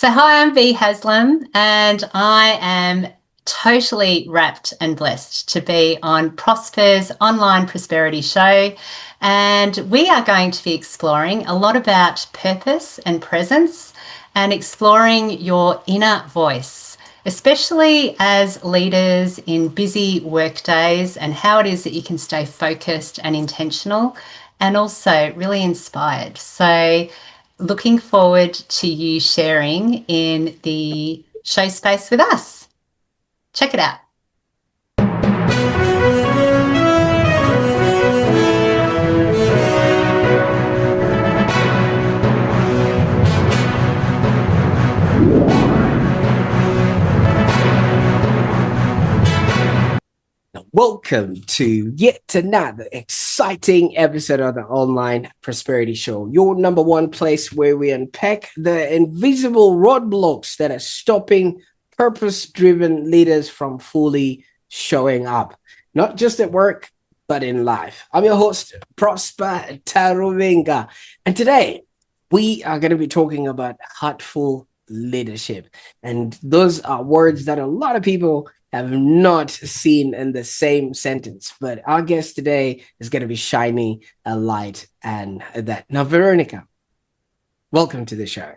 So hi, I'm V Haslam, and I am totally wrapped and blessed to be on Prosper's Online Prosperity Show. And we are going to be exploring a lot about purpose and presence and exploring your inner voice, especially as leaders in busy work days, and how it is that you can stay focused and intentional and also really inspired. So looking forward to you sharing in the show space with us. Check it out. Welcome to yet another exciting episode of the Online Prosperity Show, your number one place where we unpack the invisible roadblocks that are stopping purpose-driven leaders from fully showing up, not just at work, but in life. I'm your host, Prosper Taruvinga, and today we are going to be talking about heartful leadership. And those are words that a lot of people have not seen in the same sentence, but our guest today is going to be shining a light and that. Now, Veronica, welcome to the show.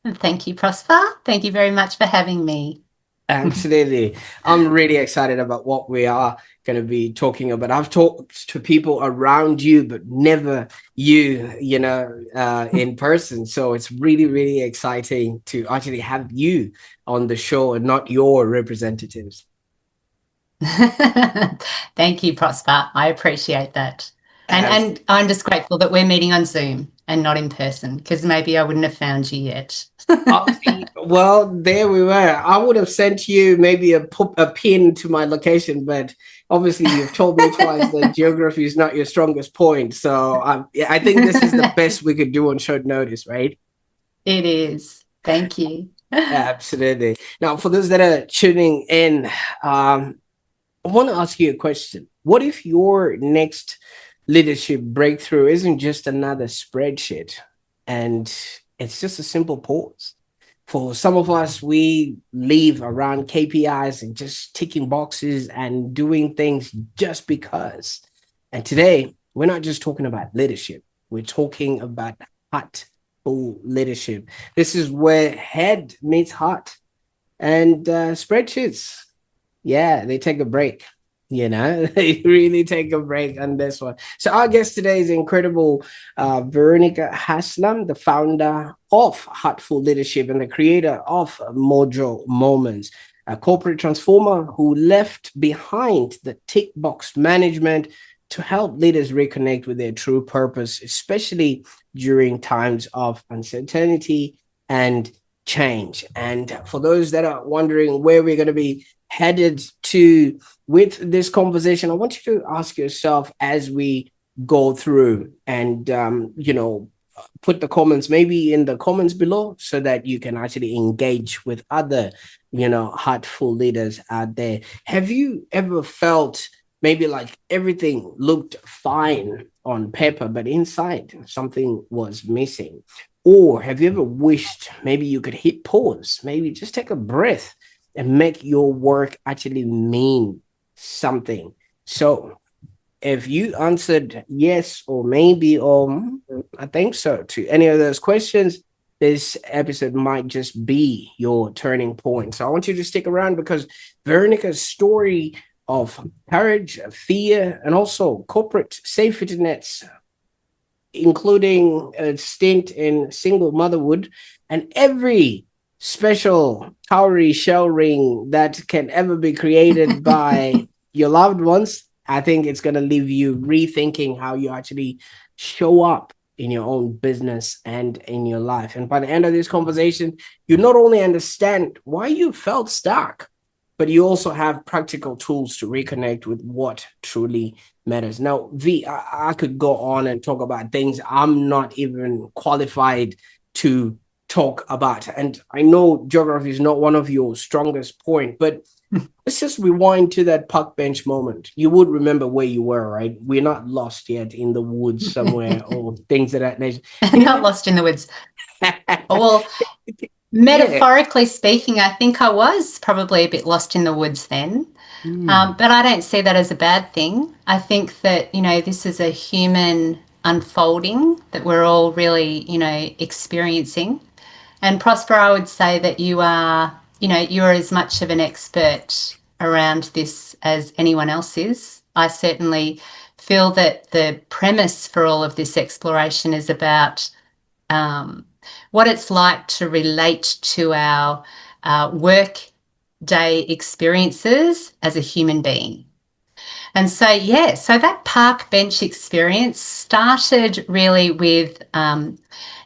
Thank you, Prosper. Thank you very much for having me. Absolutely. I'm really excited about what we are going to be talking about. I've talked to people around you, but never you, in person. So it's really, really exciting to actually have you on the show and not your representatives. Thank you, Prosper. I appreciate that. And I'm just grateful that we're meeting on Zoom and not in person, because maybe I wouldn't have found you yet. Well, there we were. I would have sent you maybe a pin to my location, but obviously you've told me twice that geography is not your strongest point. So I think this is the best we could do on short notice, right? It is. Thank you. Absolutely. Now, for those that are tuning in, I want to ask you a question. What if your next leadership breakthrough isn't just another spreadsheet and it's just a simple pause? For some of us, we live around KPIs and just ticking boxes and doing things just because. And today, we're not just talking about leadership. We're talking about heartful leadership. This is where head meets heart. And spreadsheets, yeah, they take a break. They really take a break on this one. So our guest today is incredible VeronicaHaslam, the founder of Heartful Leadership and the creator of Mojo Moments, a corporate transformer who left behind the tick box management to help leaders reconnect with their true purpose, especially during times of uncertainty and change. And for those that are wondering where we're going to be headed to with this conversation, I want you to ask yourself as we go through and, put the comments maybe in the comments below so that you can actually engage with other, heartful leaders out there. Have you ever felt maybe like everything looked fine on paper, but inside something was missing? Or have you ever wished maybe you could hit pause, maybe just take a breath and make your work actually mean something? So if you answered yes or maybe or I think so to any of those questions, this episode might just be your turning point. So I want you to stick around because Veronica's story of courage, fear, and also corporate safety nets, including a stint in single motherhood and every special cowrie shell ring that can ever be created by your loved ones, I think it's going to leave you rethinking how you actually show up in your own business and in your life. And by the end of this conversation, you not only understand why you felt stuck, but you also have practical tools to reconnect with what truly matters. Now, V, I could go on and talk about things I'm not even qualified to talk about. And I know geography is not one of your strongest point, but let's just rewind to that park bench moment. You would remember where you were, right? We're not lost yet in the woods somewhere or things of that nature. Can Not you lost in the woods. Well, yeah. metaphorically speaking, I think I was probably a bit lost in the woods then. Mm. But I don't see that as a bad thing. I think that, this is a human unfolding that we're all really, experiencing. And Prosper, I would say that you're as much of an expert around this as anyone else is. I certainly feel that the premise for all of this exploration is about um, what it's like to relate to our work day experiences as a human being. And so, yeah, so that park bench experience started really with an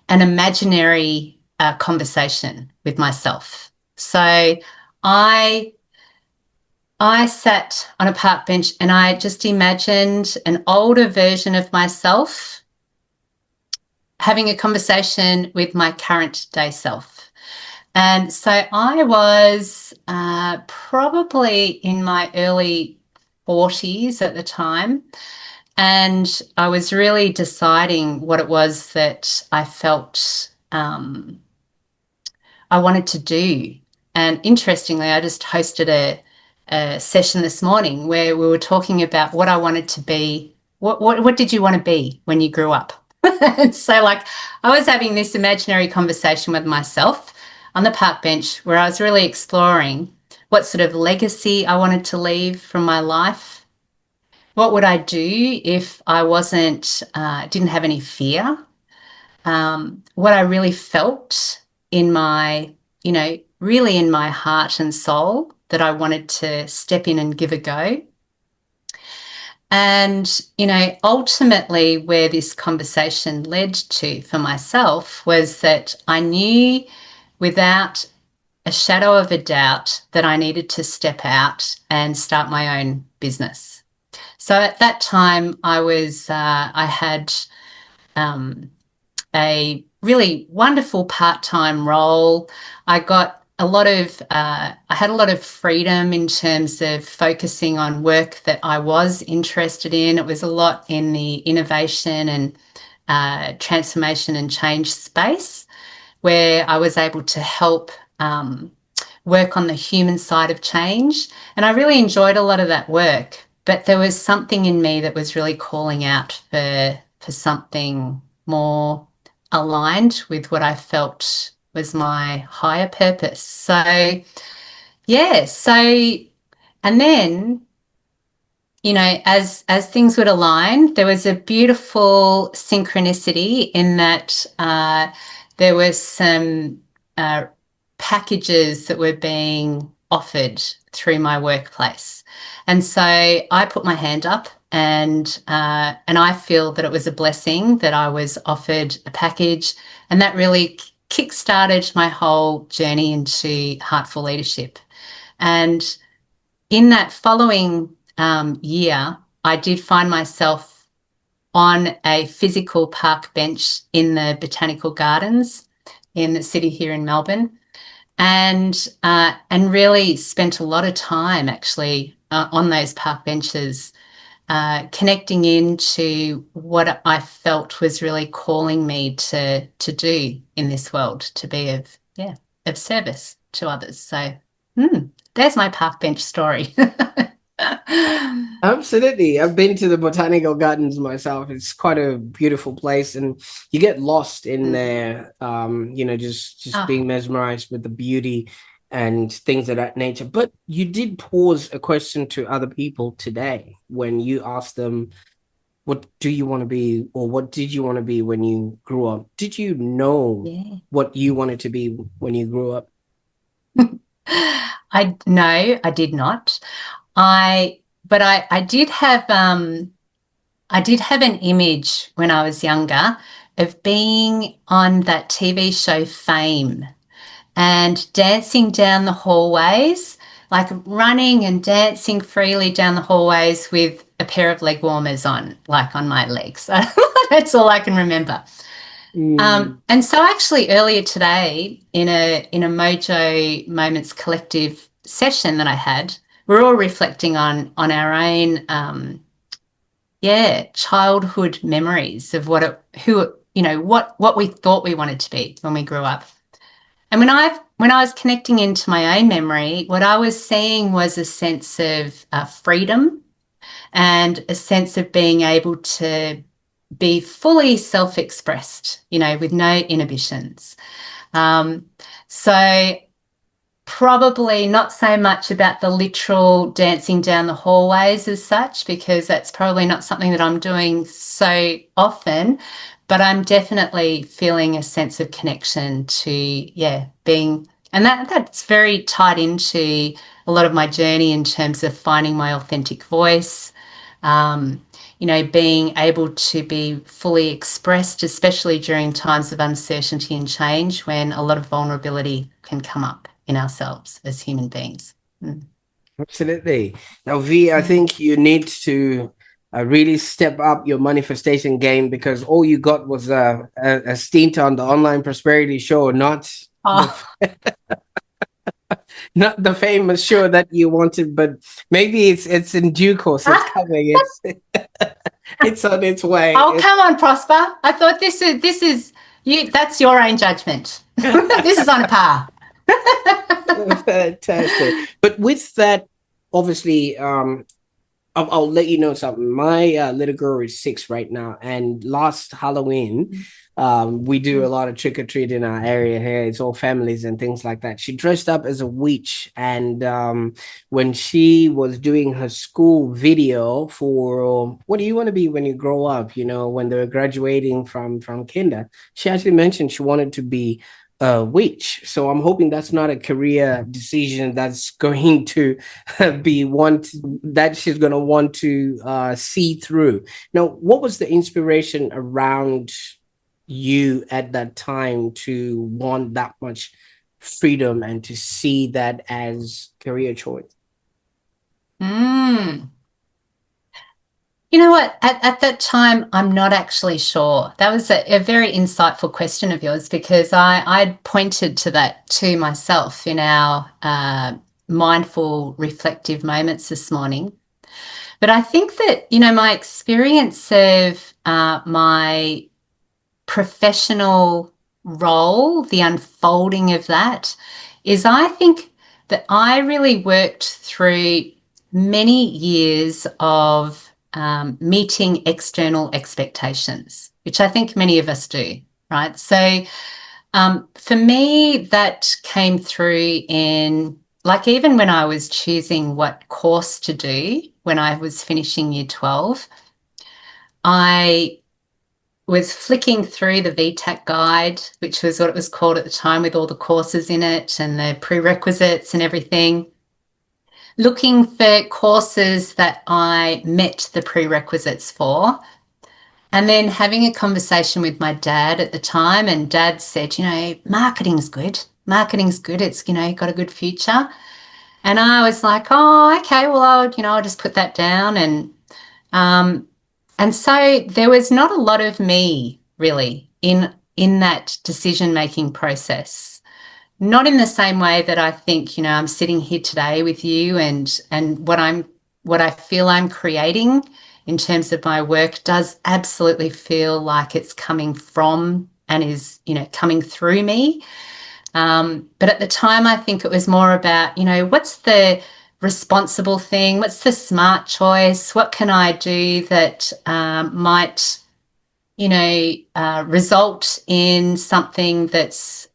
imaginary conversation with myself. So I I sat on a park bench and I just imagined an older version of myself having a conversation with my current day self. And so I was probably in my early 40s at the time. And I was really deciding what it was that I felt I wanted to do. And interestingly, I just hosted a session this morning where we were talking about what I wanted to be. What did you want to be when you grew up? And so, like, I was having this imaginary conversation with myself on the park bench where I was really exploring what sort of legacy I wanted to leave from my life. What would I do if I didn't have any fear? What I really felt in my, really in my heart and soul that I wanted to step in and give a go. And, ultimately where this conversation led to for myself was that I knew without a shadow of a doubt that I needed to step out and start my own business. So at that time, I had a really wonderful part-time role. I had a lot of freedom in terms of focusing on work that I was interested in. It was a lot in the innovation and transformation and change space where I was able to help work on the human side of change. And I really enjoyed a lot of that work. But there was something in me that was really calling out for something more aligned with what I felt was my higher purpose. So, yeah, and then, as things would align, there was a beautiful synchronicity in that there were some packages that were being offered through my workplace. And so I put my hand up and I feel that it was a blessing that I was offered a package, and that really kick-started my whole journey into Heartful Leadership. And in that following year, I did find myself on a physical park bench in the botanical gardens in the city here in Melbourne, and really spent a lot of time actually on those park benches, connecting into what I felt was really calling me to do in this world, to be of service to others. So there's my park bench story. Absolutely. I've been to the botanical gardens myself. It's quite a beautiful place and you get lost in there, just Oh, being mesmerized with the beauty and things of that nature. But you did pose a question to other people today when you asked them, what do you want to be, or what did you want to be when you grew up? Did you know yeah. what you wanted to be when you grew up? I did not. I did have an image when I was younger of being on that TV show Fame and dancing down the hallways, like running and dancing freely down the hallways with a pair of leg warmers on, like on my legs. That's all I can remember. And so actually earlier today in a Mojo Moments collective session that I had, we're all reflecting on our own childhood memories of what we thought we wanted to be when we grew up. And when I was connecting into my own memory, what I was seeing was a sense of freedom and a sense of being able to be fully self-expressed, with no inhibitions. So probably not so much about the literal dancing down the hallways as such, because that's probably not something that I'm doing so often, but I'm definitely feeling a sense of connection to, being, and that's very tied into a lot of my journey in terms of finding my authentic voice, being able to be fully expressed, especially during times of uncertainty and change when a lot of vulnerability can come up in ourselves as human beings. Absolutely. Now, V, I think you need to really step up your manifestation game, because all you got was a stint on the Online Prosperity Show, not not the famous show that you wanted, but maybe it's in due course. It's coming. It's on its way. Oh, come on, Prosper. I thought this is you. That's your own judgment. This is on a par. Fantastic. But with that, obviously, I'll let you know something. My little girl is 6 right now, and last Halloween, we do a lot of trick or treat in our area here. It's all families and things like that. She dressed up as a witch, and when she was doing her school video for what do you want to be when you grow up? When they were graduating from kinder, she actually mentioned she wanted to be witch. So I'm hoping that's not a career decision that's going to be one that she's going to want to see through. Now, what was the inspiration around you at that time to want that much freedom and to see that as career choice? You know what? At that time, I'm not actually sure. That was a very insightful question of yours, because I pointed to that to myself in our mindful, reflective moments this morning. But I think that, my experience of my professional role, the unfolding of that, is I think that I really worked through many years of meeting external expectations, which I think many of us do, right? So for me, that came through in, like, even when I was choosing what course to do when I was finishing year 12, I was flicking through the VTAC guide, which was what it was called at the time, with all the courses in it and the prerequisites and everything, looking for courses that I met the prerequisites for, and then having a conversation with my dad at the time. And Dad said, marketing's good. Marketing's good. It's, got a good future. And I was like, oh, okay, well, I'll just put that down. And so there was not a lot of me really in that decision-making process. Not in the same way that I think, I'm sitting here today with you, and what I feel I'm creating in terms of my work does absolutely feel like it's coming from and is, coming through me. But at the time, I think it was more about, what's the responsible thing? What's the smart choice? What can I do that might result in something that's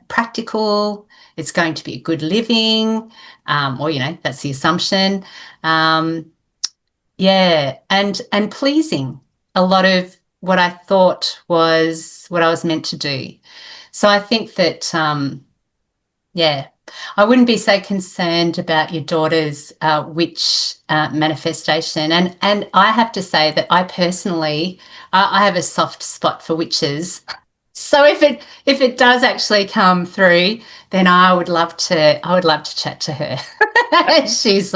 practical, it's going to be a good living, or, that's the assumption. And pleasing a lot of what I thought was what I was meant to do. So I think that, I wouldn't be so concerned about your daughter's witch manifestation. And I have to say that I personally, I have a soft spot for witches. So if it does actually come through, then I would love to chat to her. She's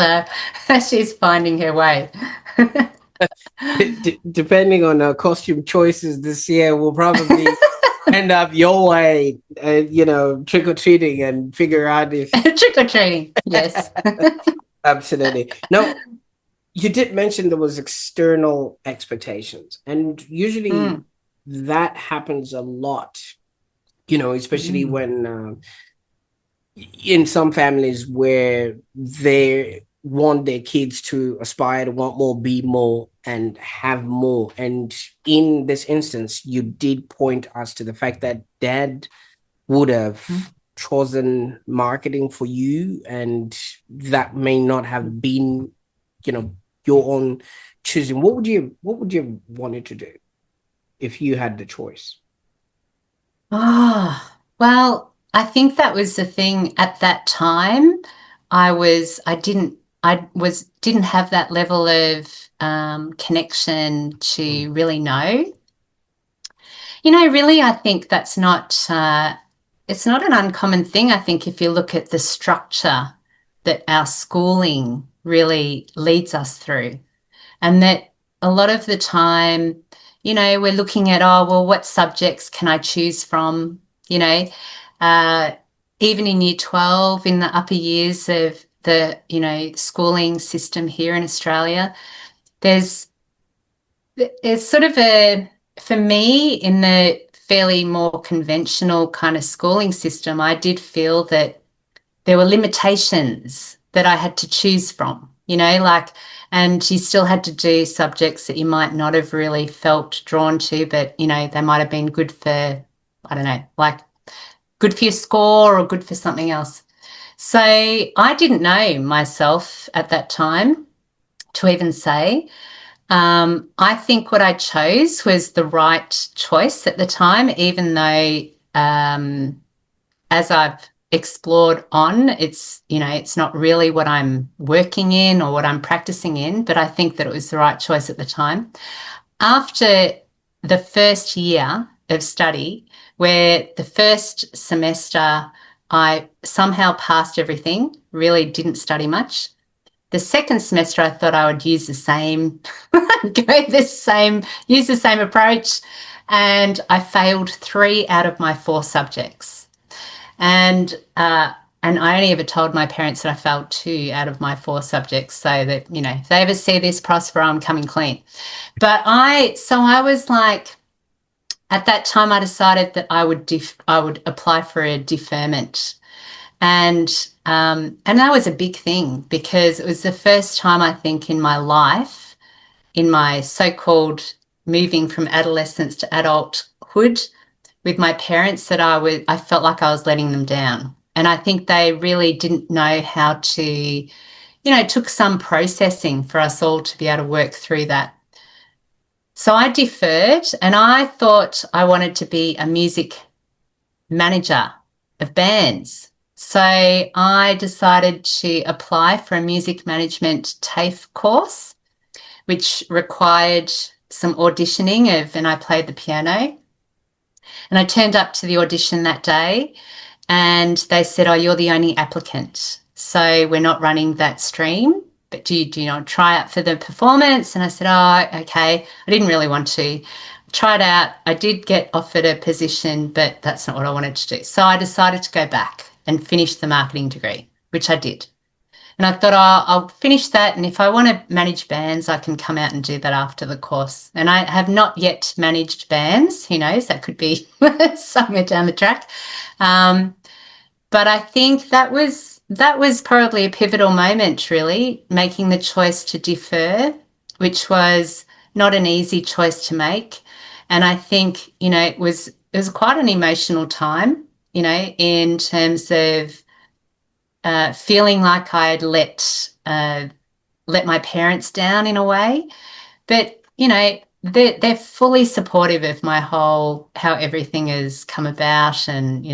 finding her way. Depending on our costume choices this year, we'll probably end up your way, trick or treating and figure out if. Trick or treating, yes. Absolutely. Now, you did mention there was external expectations, and usually Mm, that happens a lot, especially mm, when in some families where they want their kids to aspire to want more, be more, and have more. And in this instance, you did point us to the fact that dad would mm. have chosen marketing for you, and that may not have been, you know, your own choosing. What would you wanted to do if you had the choice? Ah, well, I think that was the thing at that time. I didn't have that level of connection Mm, to really know. Really, I think that's not, it's not an uncommon thing. I think if you look at the structure that our schooling really leads us through, and that a lot of the time, we're looking at, oh, well, what subjects can I choose from? You know, uh, Even in year 12, in the upper years of the, schooling system here in Australia, there's it's sort of for me, in the fairly more conventional kind of schooling system, I did feel that there were limitations that I had to choose from, and you still had to do subjects that you might not have really felt drawn to, but, they might have been good for, I don't know, like good for your score or good for something else. So I didn't know myself at that time to even say. I think what I chose was the right choice at the time, even though, as I've explored on, it's not really what I'm working in or what I'm practicing in, but I think that it was the right choice at the time. After the first year of study, where the first semester I somehow passed everything, really didn't study much. The second semester, I thought I would use the same, use the same approach, and I failed 3 out of my 4 subjects. And and I only ever told my parents that I failed 2 out of my 4 subjects, so that if they ever see this, Prosper, I'm coming clean. But I was like, at that time, I decided that I would apply for a deferment, and that was a big thing because it was the first time, I think, in my life, in my so-called moving from adolescence to adulthood with my parents, that I felt like I was letting them down. And I think they really didn't know how to, it took some processing for us all to be able to work through that. So I deferred, and I thought I wanted to be a music manager of bands. So I decided to apply for a music management TAFE course, which required some auditioning and I played the piano. And I turned up to the audition that day, and they said, "Oh, you're the only applicant, so we're not running that stream. But do you not try out for the performance?" And I said, "Oh, okay." I didn't really want to. Tried out. I did get offered a position, but that's not what I wanted to do. So I decided to go back and finish the marketing degree, which I did. And I thought, oh, I'll finish that. And if I want to manage bands, I can come out and do that after the course. And I have not yet managed bands. Who knows? That could be somewhere down the track. Um, but I think that was probably a pivotal moment, really, making the choice to defer, which was not an easy choice to make. And I think, it was quite an emotional time, in terms of feeling like I'd let my parents down in a way. But they're fully supportive of my whole how everything has come about, and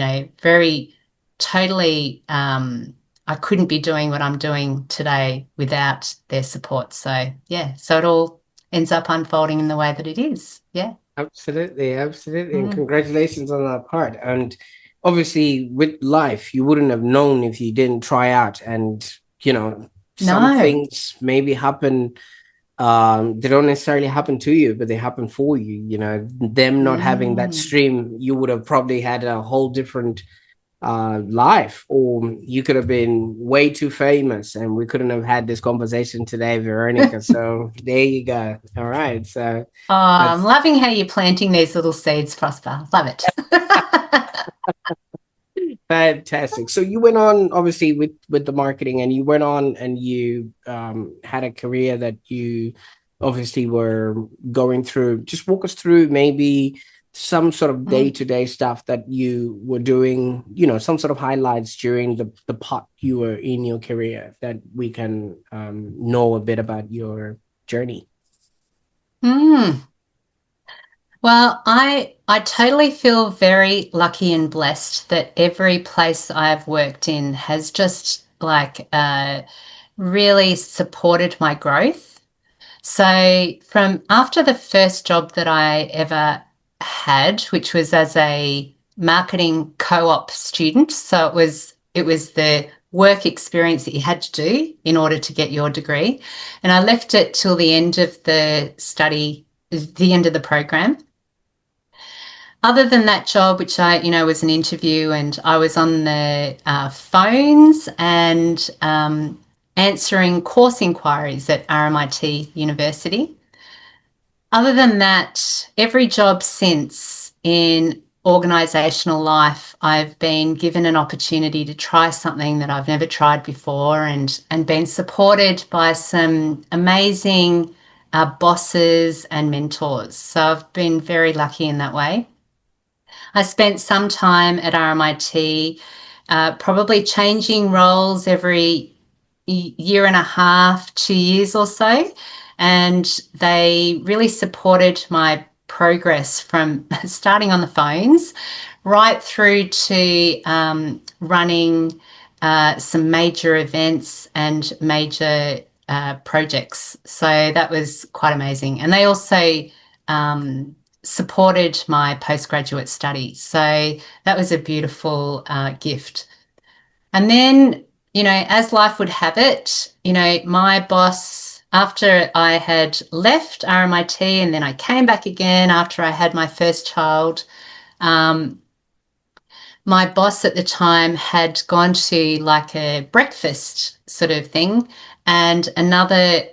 very totally. I couldn't be doing what I'm doing today without their support. So yeah, so it all ends up unfolding in the way that it is. Yeah. Absolutely, absolutely, and Mm. congratulations on that part. And obviously, with life, you wouldn't have known if you didn't try out. And some No. things maybe happen they don't necessarily happen to you, but they happen for you. You know, them not having that Mm. stream, you would have probably had a whole different life, or you could have been way too famous and we couldn't have had this conversation today, Veronica. So there you go. All right. So Oh, I'm that's loving how you're planting these little seeds, Prosper. Love it. fantastic. So you went on obviously with the marketing, and you went on and you had a career that you obviously were going through. Just walk us through maybe some sort of Mm. day-to-day stuff that you were doing, you know, some sort of highlights during the part you were in your career, that we can know a bit about your journey. Mm. Well, I totally feel very lucky and blessed that every place I've worked in has just like really supported my growth. So from after the first job that I ever had, which was as a marketing co-op student, so it was the work experience that you had to do in order to get your degree, and I left it till the end of the end of the program. Other than that job, which was an interview, and I was on the phones and answering course inquiries at RMIT University. Other than that, every job since in organisational life, I've been given an opportunity to try something that I've never tried before, and been supported by some amazing bosses and mentors. So I've been very lucky in that way. I spent some time at RMIT, probably changing roles every year and a half, 2 years or so. And they really supported my progress from starting on the phones right through to running some major events and major projects. So that was quite amazing. And they also supported my postgraduate studies. So that was a beautiful gift. And then, as life would have it, my boss, after I had left RMIT and then I came back again after I had my first child, um, my boss at the time had gone to like a breakfast sort of thing, and another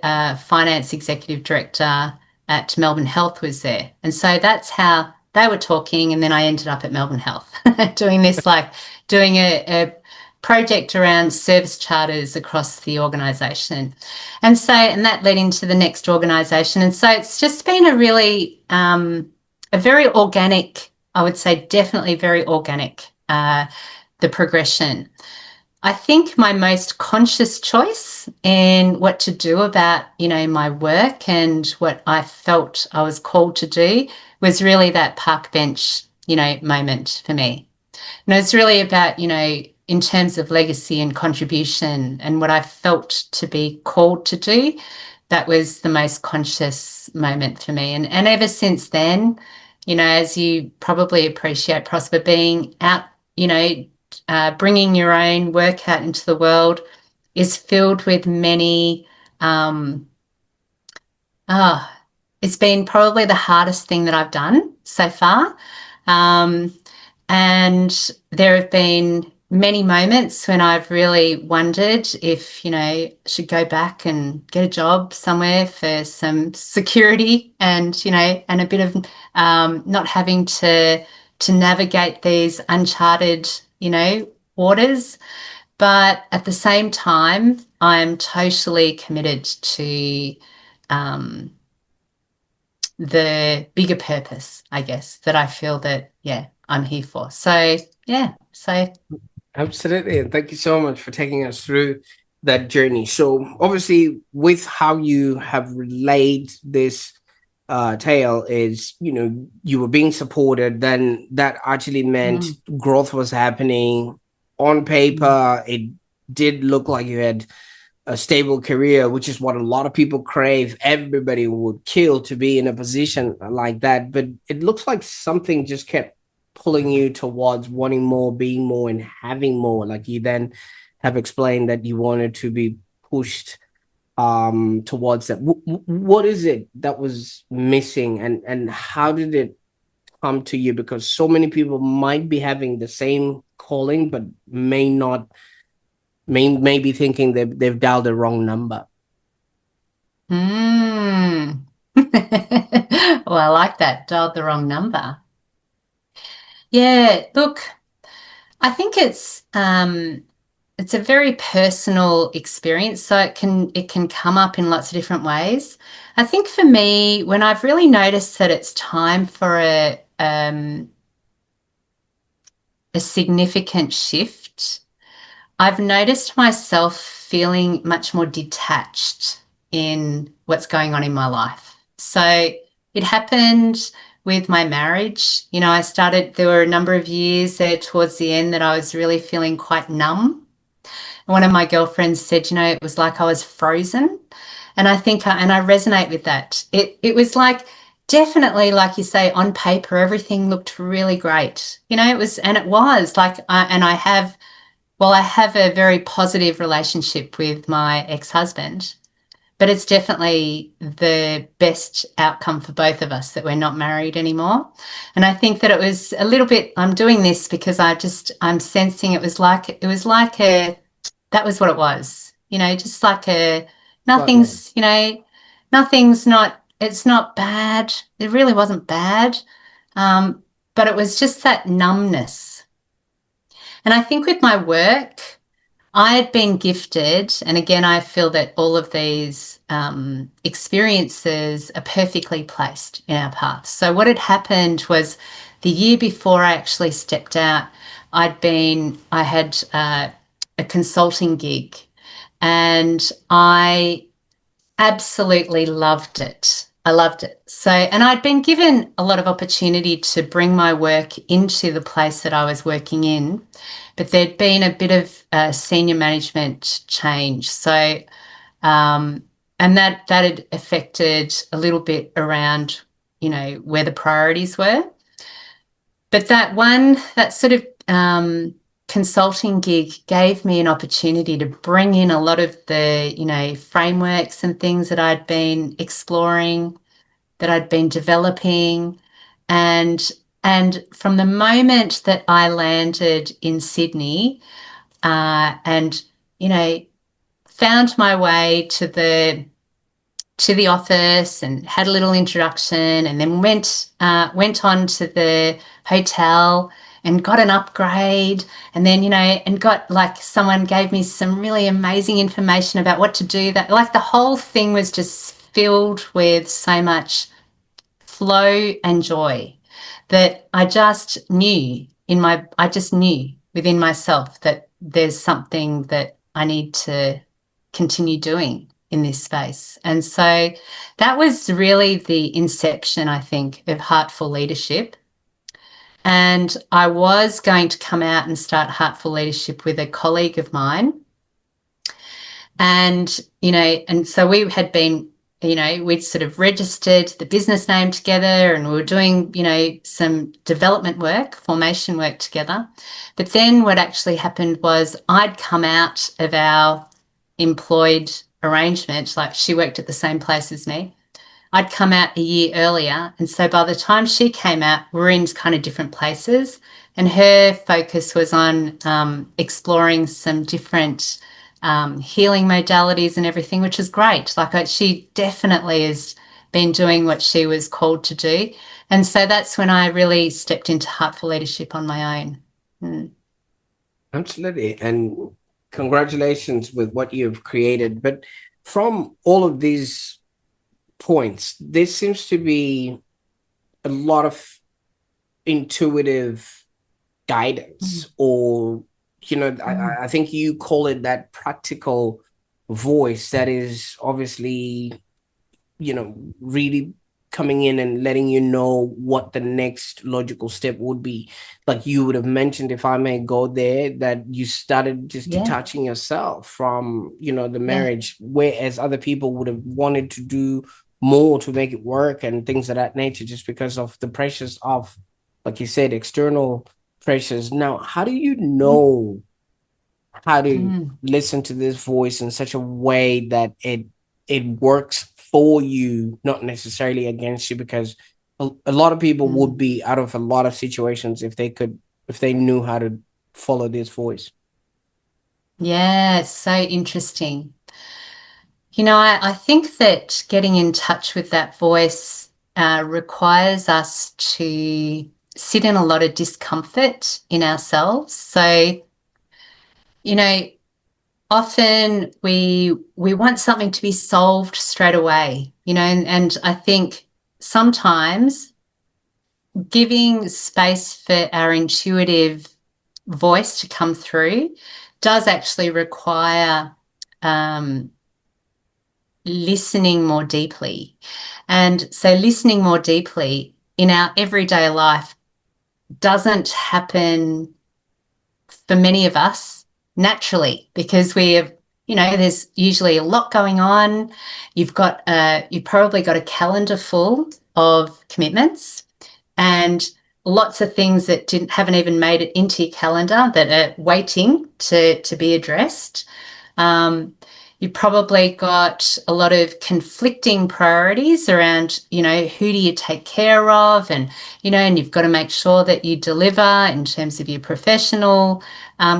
finance executive director at Melbourne Health was there. And so that's how they were talking. And then I ended up at Melbourne Health doing this, like doing a project around service charters across the organisation. And that led into the next organisation. And so it's just been a very organic, I would say definitely very organic, the progression. I think my most conscious choice in what to do about, my work and what I felt I was called to do was really that park bench, moment for me. And it's really about, in terms of legacy and contribution and what I felt to be called to do, that was the most conscious moment for me. And ever since then, as you probably appreciate, Prosper, being out, bringing your own work out into the world is filled with many, um, ah, it's been probably the hardest thing that I've done so far. Um, and there have been many moments when I've really wondered if, I should go back and get a job somewhere for some security and, and a bit of not having to navigate these uncharted, waters. But at the same time, I'm totally committed to um, the bigger purpose, I guess, that I feel that, yeah, I'm here for. So, yeah, so. Absolutely. And thank you so much for taking us through that journey. So, obviously, with how you have relayed this tale, is, you were being supported, then that actually meant Mm, growth was happening. On mm, paper, it did look like you had a stable career, which is what a lot of people crave. Everybody would kill to be in a position like that. But it looks like something just kept pulling you towards wanting more, being more, and having more. Like you then have explained that you wanted to be pushed towards that? What is it that was missing, and how did it come to you? Because so many people might be having the same calling but may not, may be thinking they've dialed the wrong number. Mm. Well, I like that. Dialed the wrong number. Yeah, look, I think it's a very personal experience, so it can come up in lots of different ways. I think for me, when I've really noticed that it's time for a significant shift, I've noticed myself feeling much more detached in what's going on in my life. So it happened with my marriage. There were a number of years there towards the end that I was really feeling quite numb. One of my girlfriends said, it was like I was frozen. And I resonate with that. It was like, definitely, like you say, on paper, everything looked really great. It was like, I have a very positive relationship with my ex-husband, but it's definitely the best outcome for both of us that we're not married anymore. And I think that it was a little bit, I'm doing this because I'm sensing that was what it was, just like Got it. nothing's, nothing's not, it's not bad. It really wasn't bad. Um, but it was just that numbness. And I think with my work, I had been gifted, and again, I feel that all of these experiences are perfectly placed in our paths. So, what had happened was the year before I actually stepped out, I had a consulting gig, and I absolutely loved it. I loved it. So, and I'd been given a lot of opportunity to bring my work into the place that I was working in, but there'd been a bit of senior management change. So, and that had affected a little bit around, where the priorities were. But that sort of consulting gig gave me an opportunity to bring in a lot of the, frameworks and things that I'd been exploring, that I'd been developing. And from the moment that I landed in Sydney, and, found my way to the office and had a little introduction, and then went on to the hotel and got an upgrade, and then and got, like, someone gave me some really amazing information about what to do. That, like, the whole thing was just filled with so much flow and joy that I just knew within myself that there's something that I need to continue doing in this space. And so that was really the inception, I think, of Heartful Leadership. And I was going to come out and start Heartful Leadership with a colleague of mine. And, and so we had been, we'd sort of registered the business name together, and we were doing, some development work, formation work together. But then what actually happened was I'd come out of our employed arrangement, like she worked at the same place as me. I'd come out a year earlier. And so by the time she came out, we were in kind of different places. And her focus was on exploring some different healing modalities and everything, which is great. Like, she definitely has been doing what she was called to do. And so that's when I really stepped into Heartful Leadership on my own. Absolutely. And congratulations with what you've created. But from all of these points, there seems to be a lot of intuitive guidance, or, I think you call it that practical voice that is obviously, really coming in and letting you know what the next logical step would be. Like you would have mentioned, if I may go there, that you started just Yeah, detaching yourself from, the yeah, marriage, whereas other people would have wanted to do more to make it work and things of that nature, just because of the pressures of, like you said, external pressures. Now, how do you know how to mm, listen to this voice in such a way that it it works for you, not necessarily against you, because a lot of people would be out of a lot of situations if they knew how to follow this voice. Yeah, so interesting. You know, I think that getting in touch with that voice requires us to sit in a lot of discomfort in ourselves. So, you know, often we want something to be solved straight away, you know, and I think sometimes giving space for our intuitive voice to come through does actually require um, listening more deeply. And so listening more deeply in our everyday life doesn't happen for many of us naturally, because we have, you know, there's usually a lot going on. You've probably got a calendar full of commitments and lots of things that haven't even made it into your calendar that are waiting to be addressed. Um, you've probably got a lot of conflicting priorities around, you know, who do you take care of, and, you know, and you've got to make sure that you deliver in terms of your professional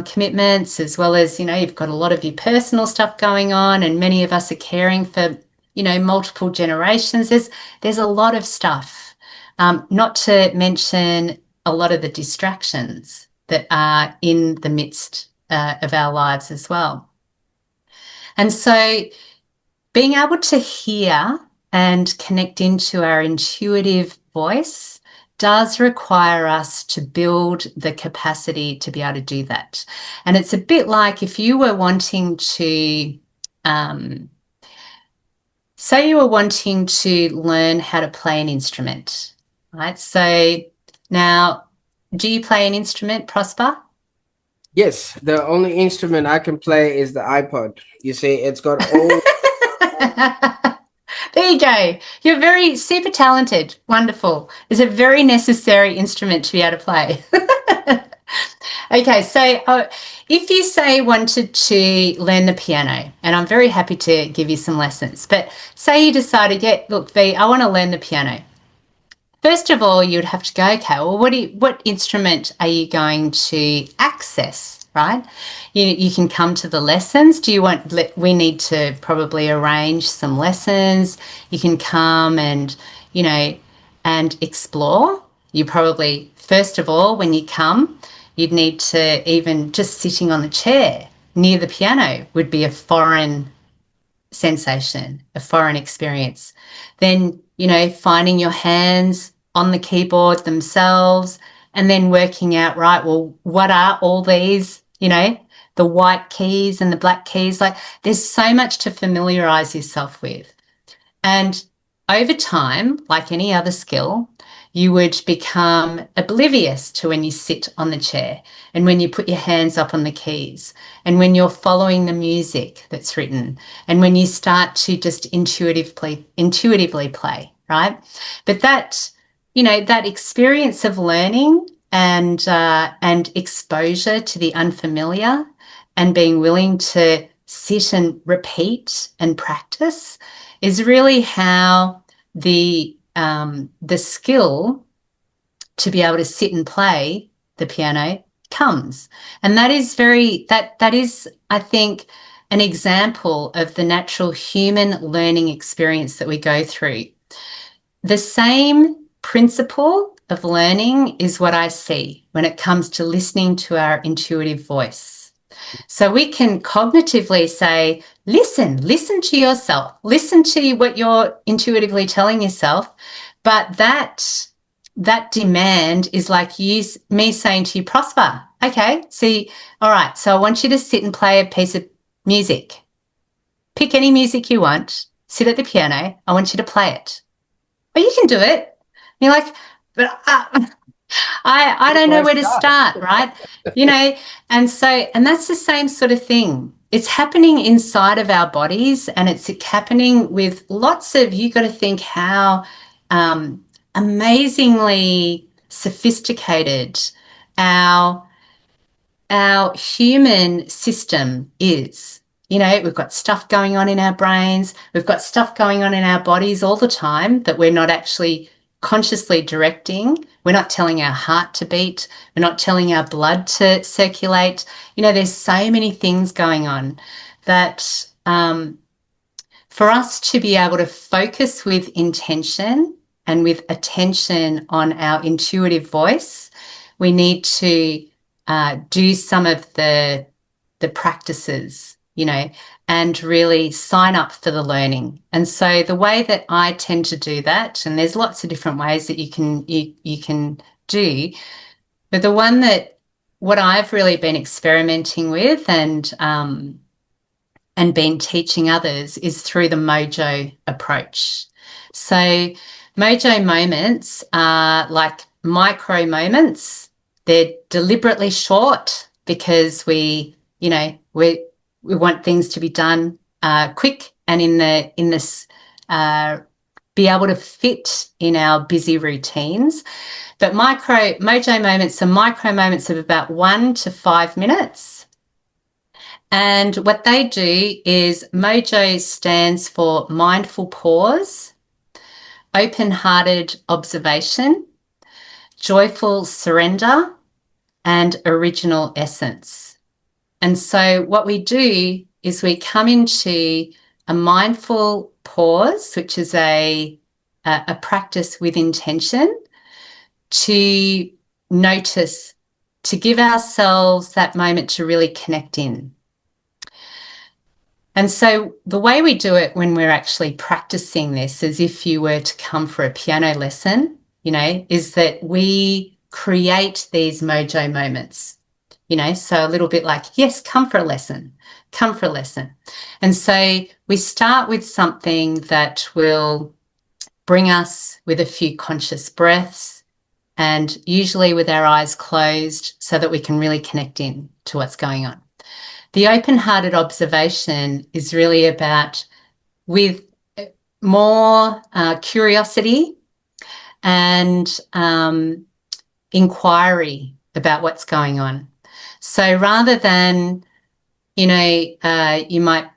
commitments, as well as, you know, you've got a lot of your personal stuff going on, and many of us are caring for, you know, multiple generations. There's a lot of stuff, not to mention a lot of the distractions that are in the midst of our lives as well. And so being able to hear and connect into our intuitive voice does require us to build the capacity to be able to do that. And it's a bit like if you were wanting to, say you were wanting to learn how to play an instrument, right? So now, do you play an instrument, Prosper? Yes, the only instrument I can play is the iPod. You see, it's got all. There you go. You're very super talented. Wonderful. It's a very necessary instrument to be able to play. Okay, so if you say wanted to learn the piano, and I'm very happy to give you some lessons, but say you decided, yeah, look, V, I want to learn the piano. First of all, you'd have to go, okay, well, what instrument are you going to access, right? You can come to the lessons. We need to probably arrange some lessons. You can come and, you know, and explore. You probably, first of all, when you come, you'd need to, even just sitting on the chair near the piano would be a foreign sensation, a foreign experience. Then, you know, finding your hands on the keyboard themselves, and then working out, right, well, what are all these, you know, the white keys and the black keys? Like, there's so much to familiarize yourself with. And over time, like any other skill, you would become oblivious to when you sit on the chair and when you put your hands up on the keys and when you're following the music that's written and when you start to just intuitively play, right? But that, you know, that experience of learning and exposure to the unfamiliar and being willing to sit and repeat and practice is really how the skill to be able to sit and play the piano comes. And that is, I think, an example of the natural human learning experience that we go through. The same principle of learning is what I see when it comes to listening to our intuitive voice. So we can cognitively say, listen to yourself, listen to what you're intuitively telling yourself. But that demand is like me saying to you, Prosper, okay, see, all right, so I want you to sit and play a piece of music. Pick any music you want, sit at the piano, I want you to play it. Well, you can do it. And you're like, but I don't know where to start, right? You know, and that's the same sort of thing. It's happening inside of our bodies, and it's happening with lots of, you got to think how amazingly sophisticated our human system is. we've got stuff going on in our brains. We've got stuff going on in our bodies all the time that we're not actually consciously directing. We're not telling our heart to beat. We're not telling our blood to circulate. There's so many things going on that for us to be able to focus with intention and with attention on our intuitive voice, we need to do some of the practices, and really sign up for the learning. And so the way that I tend to do that, and there's lots of different ways that you can do, but the one that what I've really been experimenting with and been teaching others is through the Mojo approach. So Mojo moments are like micro moments. They're deliberately short because we want things to be done quick and in this be able to fit in our busy routines. But Mojo moments are micro moments of about 1 to 5 minutes. And what they do is Mojo stands for mindful pause, open-hearted observation, joyful surrender, and original essence. And so what we do is we come into a mindful pause, which is a practice with intention, to notice, to give ourselves that moment to really connect in. And so the way we do it when we're actually practicing this, as if you were to come for a piano lesson, is that we create these Mojo moments, so a little bit like, yes, come for a lesson. And so we start with something that will bring us with a few conscious breaths, and usually with our eyes closed so that we can really connect in to what's going on. The open-hearted observation is really about with more curiosity and inquiry about what's going on. So rather than, you might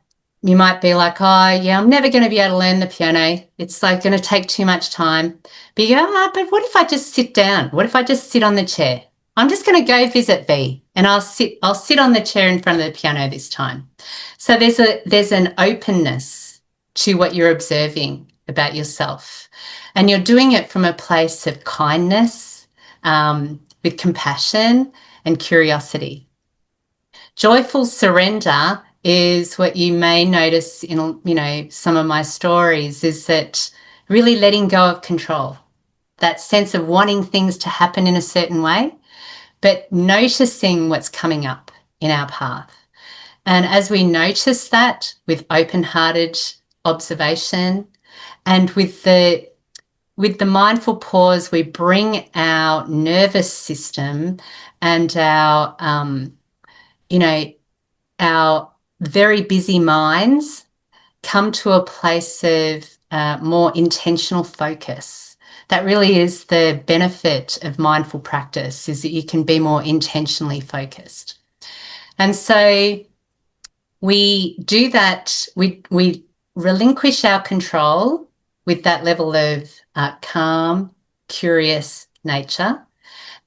be like, oh, yeah, I'm never going to be able to learn the piano. It's like going to take too much time. But you go, oh, but what if I just sit down? What if I just sit on the chair? I'm just going to go visit B and I'll sit on the chair in front of the piano this time. So there's an openness to what you're observing about yourself. And you're doing it from a place of kindness, with compassion and curiosity. Joyful surrender is what you may notice in, some of my stories, is that really letting go of control, that sense of wanting things to happen in a certain way, but noticing what's coming up in our path. And as we notice that with open-hearted observation and with the mindful pause, we bring our nervous system and our very busy minds come to a place of more intentional focus. That really is the benefit of mindful practice, is that you can be more intentionally focused. And so we do that, we relinquish our control with that level of calm, curious nature.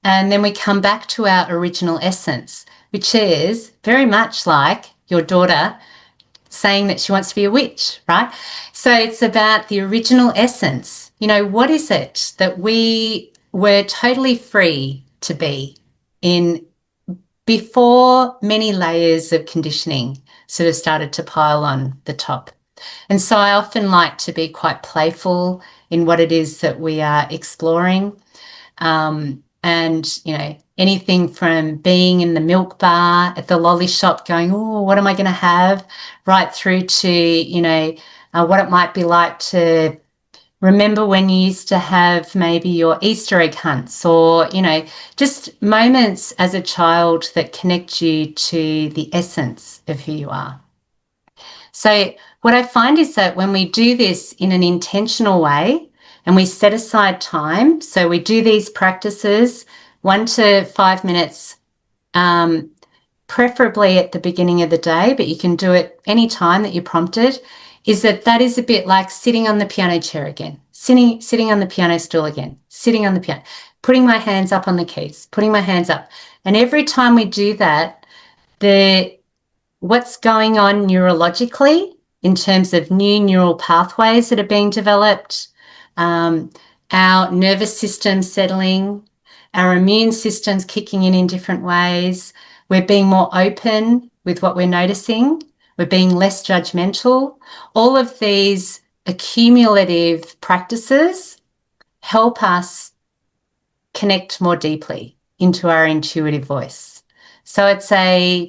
And then we come back to our original essence, which is very much like your daughter saying that she wants to be a witch, right? So it's about the original essence. What is it that we were totally free to be in before many layers of conditioning sort of started to pile on the top? And so I often like to be quite playful in what it is that we are exploring. And, anything from being in the milk bar at the lolly shop going, oh, what am I going to have? Right through to, what it might be like to remember when you used to have maybe your Easter egg hunts, or, just moments as a child that connect you to the essence of who you are. So what I find is that when we do this in an intentional way and we set aside time, so we do these practices 1 to 5 minutes, preferably at the beginning of the day, but you can do it any time that you're prompted, is that is a bit like sitting on the piano chair again, sitting on the piano stool again, sitting on the piano, putting my hands up on the keys, putting my hands up. And every time we do that, what's going on neurologically in terms of new neural pathways that are being developed, our nervous system settling, our immune system's kicking in different ways. We're being more open with what we're noticing. We're being less judgmental. All of these accumulative practices help us connect more deeply into our intuitive voice. So it's a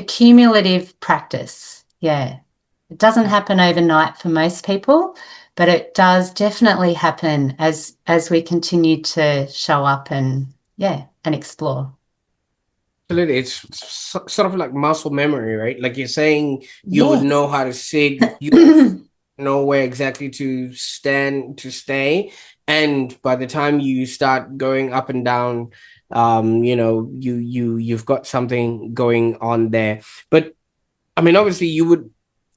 cumulative practice. Yeah. It doesn't happen overnight for most people, but it does definitely happen as we continue to show up and explore. Absolutely. It's sort of like muscle memory, right? Like you're saying, you would Yes. know how to sit, you would know where exactly to stand, to stay. And by the time you start going up and down, you've got something going on there. But I mean, obviously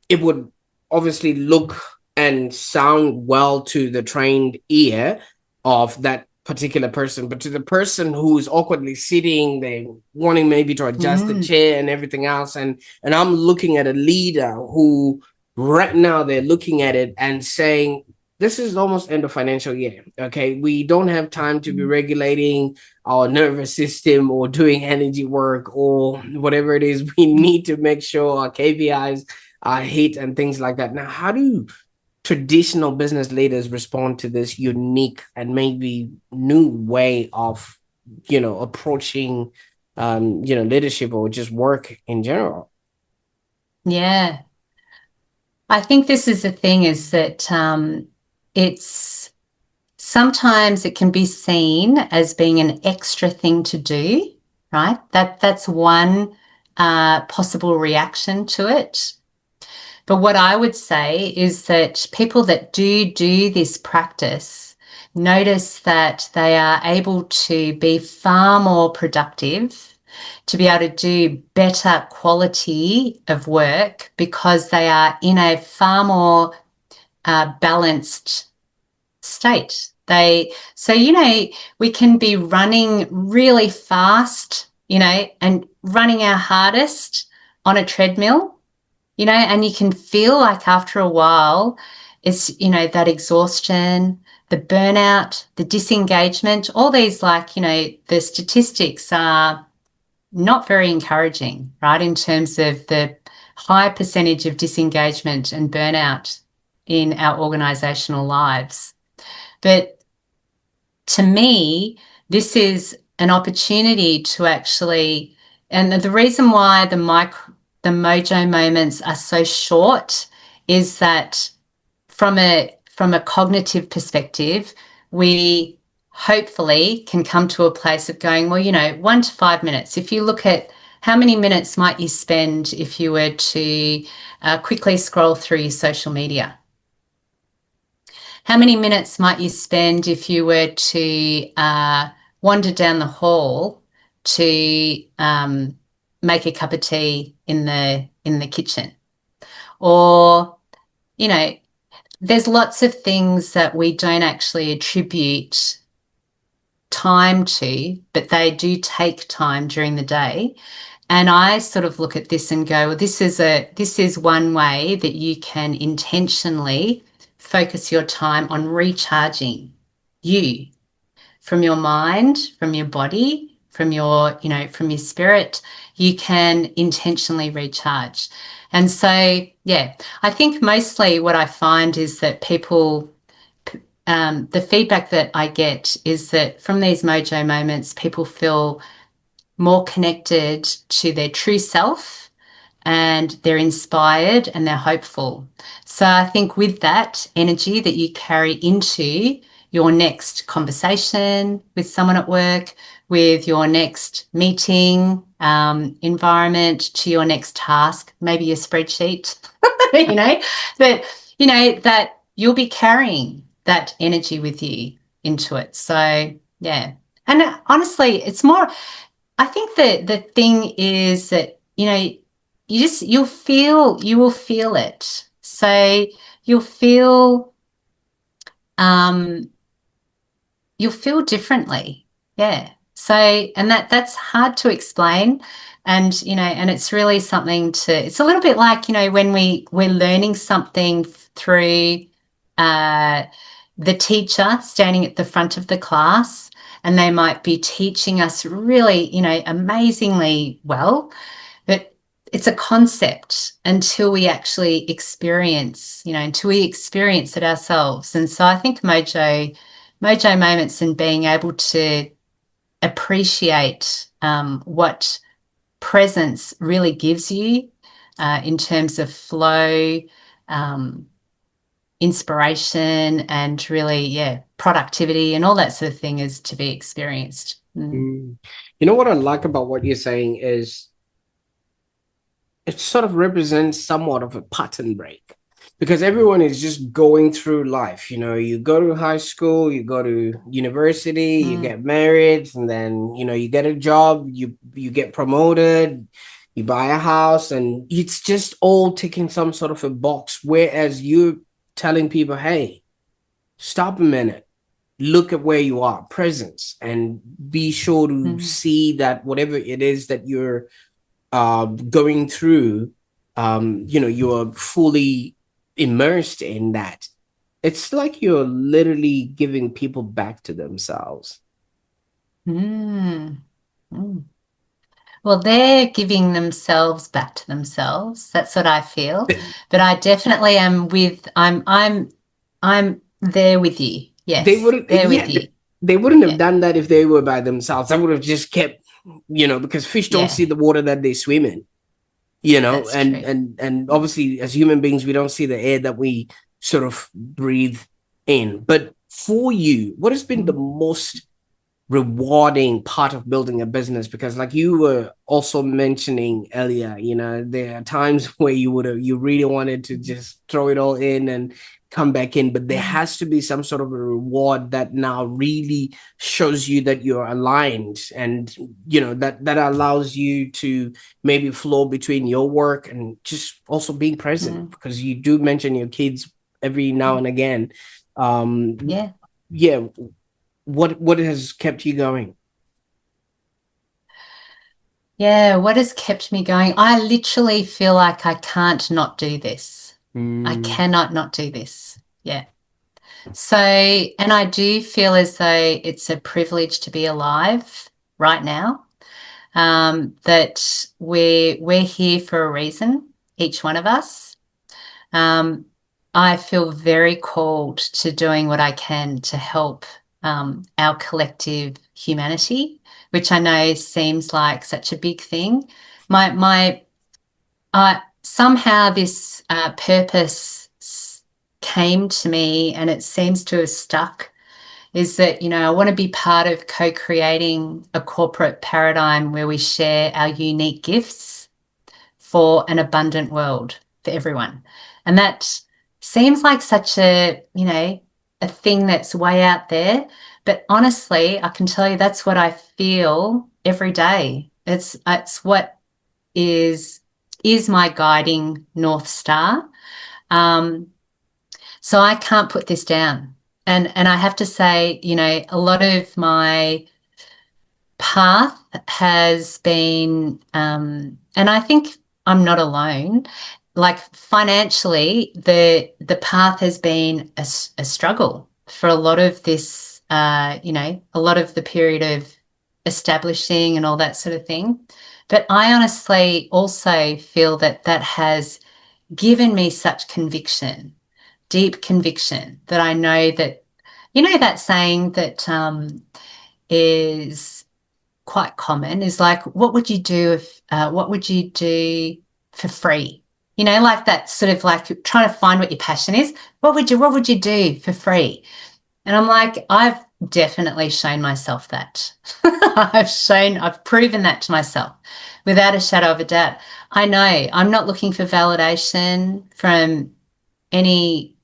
it would obviously look and sound well to the trained ear of that particular person, but to the person who's awkwardly sitting, they wanting maybe to adjust the chair and everything else, and I'm looking at a leader who right now they're looking at it and saying, this is almost end of financial year. Okay, we don't have time to be regulating our nervous system or doing energy work or whatever it is. We need to make sure our KPIs are hit and things like that. Now, how do traditional business leaders respond to this unique and maybe new way of, approaching, leadership or just work in general? Yeah. I think this is the thing, is that it's sometimes it can be seen as being an extra thing to do, right? That's one possible reaction to it. But what I would say is that people that do this practice notice that they are able to be far more productive, to be able to do better quality of work, because they are in a far more balanced state. We can be running really fast, and running our hardest on a treadmill, and you can feel like after a while it's, that exhaustion, the burnout, the disengagement, all these, the statistics are not very encouraging, right, in terms of the high percentage of disengagement and burnout in our organizational lives. But to me, this is an opportunity to actually, and the reason why the Mojo Moments are so short is that from a cognitive perspective, we hopefully can come to a place of going, well, 1 to 5 minutes. If you look at how many minutes might you spend if you were to quickly scroll through your social media? How many minutes might you spend if you were to wander down the hall to make a cup of tea in the kitchen? Or, there's lots of things that we don't actually attribute time to, but they do take time during the day. And I sort of look at this and go, well, this is one way that you can intentionally focus your time on recharging you, from your mind, from your body, from your spirit. You can intentionally recharge. And so, I think mostly what I find is that people, the feedback that I get is that from these Mojo Moments, people feel more connected to their true self, and they're inspired and they're hopeful. So I think with that energy that you carry into your next conversation with someone at work, with your next meeting environment, to your next task, maybe your spreadsheet, that you'll be carrying that energy with you into it. So, yeah. And honestly, it's more, I think that the thing is that, you will feel it. So you'll feel, um, you'll feel differently. Yeah. So, and that's hard to explain. And, and it's really something it's a little bit like, when we're learning something through, uh, the teacher standing at the front of the class, and they might be teaching us really, amazingly well, but it's a concept until we actually until we experience it ourselves. And so I think Mojo Moments and being able to appreciate what presence really gives you in terms of flow, um, inspiration, and really, productivity and all that sort of thing is to be experienced. Mm. Mm. You know what I like about what you're saying is it sort of represents somewhat of a pattern break, because everyone is just going through life. You go to high school, you go to university, you Mm. get married, and then you get a job, you get promoted, you buy a house, and it's just all ticking some sort of a box, whereas you're telling people, hey, stop a minute, look at where you are, presence, and be sure to Mm. see that whatever it is that you're going through, you're fully immersed in that. It's like you're literally giving people back to themselves. Mm. Mm. Well, they're giving themselves back to themselves. That's what I feel. But I definitely am I'm there with you. They Yes, wouldn't, there yeah, with you. they wouldn't have Yeah, done that if they were by themselves. I would have just kept, because fish don't yeah, see the water that they swim in, that's and true. obviously as human beings we don't see the air that we sort of breathe in. But for you, what has been the Mm. most rewarding part of building a business? Because like you were also mentioning earlier, there are times where you really wanted to just throw it all in and come back in, but there Mm. has to be some sort of a reward that now really shows you that you're aligned, and that allows you to maybe flow between your work and just also being present, Mm. because you do mention your kids every now and again. um Yeah. yeah, what has kept you going? Yeah, what has kept me going? I literally feel like I can't not do this. I Mm, cannot not do this. Yeah. So, and I do feel as though it's a privilege to be alive right now. That we're here for a reason, each one of us. Um, I feel very called to doing what I can to help our collective humanity, which I know seems like such a big thing. My Somehow this purpose came to me, and it seems to have stuck. Is that, I want to be part of co-creating a corporate paradigm where we share our unique gifts for an abundant world for everyone. And that seems like such a thing that's way out there. But honestly, I can tell you that's what I feel every day. It's what is my guiding North Star. Um, so I can't put this down. And I have to say, a lot of my path has been, and I think I'm not alone. Like financially, the path has been a struggle for a lot of this, a lot of the period of establishing and all that sort of thing. But I honestly also feel that that has given me such conviction, deep conviction, that I know that, that saying that is quite common is like, what would you do if, what would you do for free? Like that sort of like trying to find what your passion is. What would you do for free? And I'm like, I've definitely shown myself that. I've proven that to myself without a shadow of a doubt. I know I'm not looking for validation from any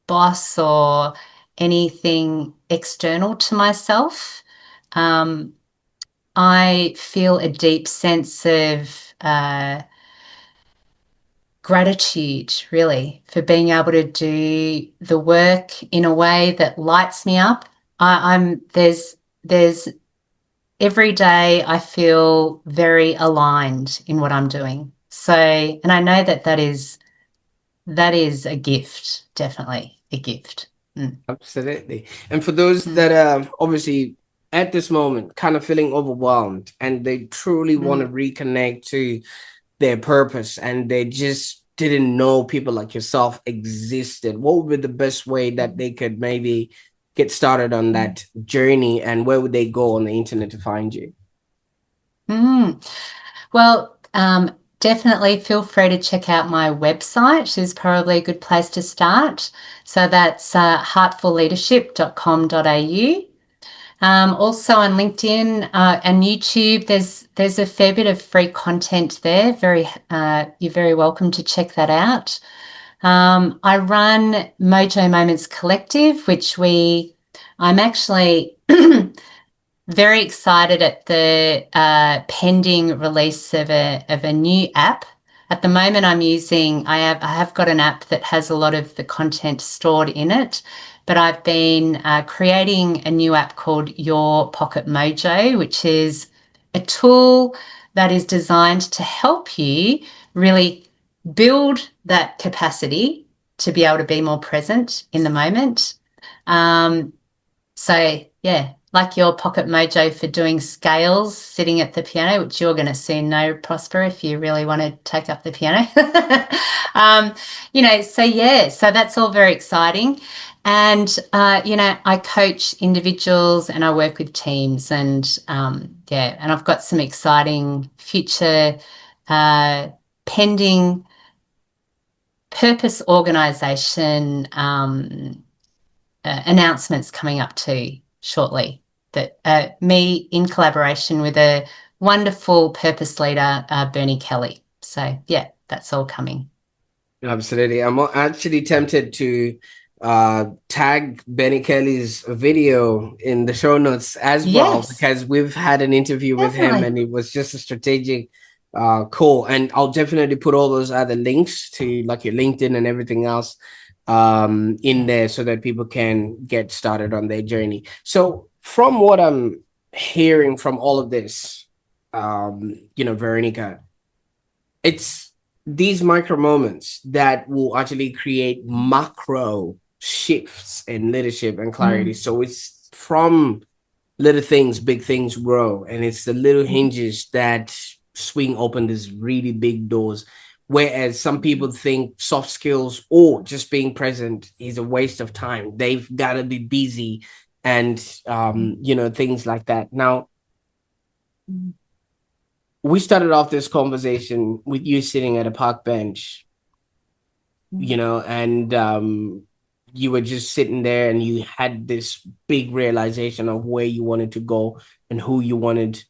boss or anything external to myself. Um, I feel a deep sense of gratitude, really, for being able to do the work in a way that lights me up. I'm there's every day I feel very aligned in what I'm doing. So, and I know that that is a gift, definitely a gift. Mm. Absolutely. And for those Mm. that are obviously at this moment kind of feeling overwhelmed and they truly want to Mm. reconnect to their purpose and they just didn't know people like yourself existed, what would be the best way that they could maybe get started on Mm. that journey, and where would they go on the internet to find you? Mm. Well, definitely feel free to check out my website is probably a good place to start. So that's heartfulleadership.com.au. Also on LinkedIn and YouTube, there's a fair bit of free content there. You're very welcome to check that out. I run Mojo Moments Collective, I'm actually very excited at the pending release of a new app. At the moment, I have got an app that has a lot of the content stored in it, but I've been creating a new app called Your Pocket Mojo, which is a tool that is designed to help you really build that capacity to be able to be more present in the moment. Um, so yeah, like your pocket mojo for doing scales, sitting at the piano, which you're going to soon know, Prosper, if you really want to take up the piano. um, so yeah, so that's all very exciting. And, I coach individuals and I work with teams and, yeah, and I've got some exciting future pending purpose organisation announcements coming up too shortly. That me in collaboration with a wonderful purpose leader, Bernie Kelly. So yeah, that's all coming. Absolutely. I'm actually tempted to tag Benny Kelly's video in the show notes as well, Yes, because we've had an interview with him definitely. and it was just a strategic call. And I'll definitely put all those other links to like your LinkedIn and everything else in Yeah. there so that people can get started on their journey. So from what I'm hearing from all of this, Veronica, it's these micro moments that will actually create macro shifts in leadership and clarity. Mm. So it's from little things, big things grow, and it's the little Mm. hinges that swing open these really big doors. Whereas some people think soft skills or just being present is a waste of time. They've got to be busy and things like that. Now, Mm. we started off this conversation with you sitting at a park bench, Mm. and you were just sitting there and you had this big realization of where you wanted to go and who you wanted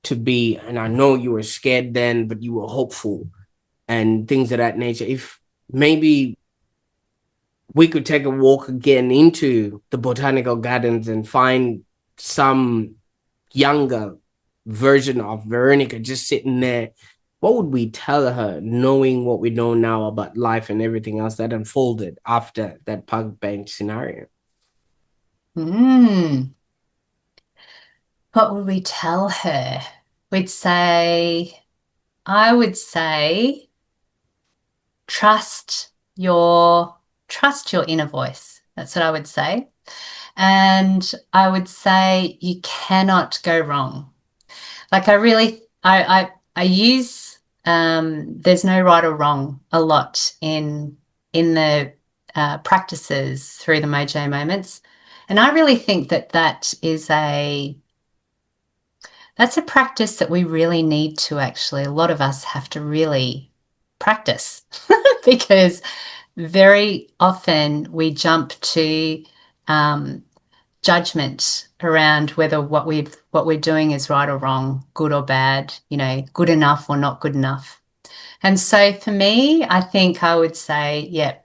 to be. And I know you were scared then, but you were hopeful and things of that nature. If maybe we could take a walk again into the botanical gardens and find some younger version of Veronica just sitting there, what would we tell her, knowing what we know now about life and everything else that unfolded after that park bench scenario? Mm. What would we tell her? We'd say, I would say, trust your trust your inner voice. That's what I would say. And I would say you cannot go wrong. Like I really, I use there's no right or wrong a lot in the practices through the Mojo Moments, and I really think that that's a practice that we really need to actually. A lot of us have to really practice because very often we jump to um, judgment around whether what we're doing is right or wrong, good or bad, good enough or not good enough. And so for me, I think I would say, yeah,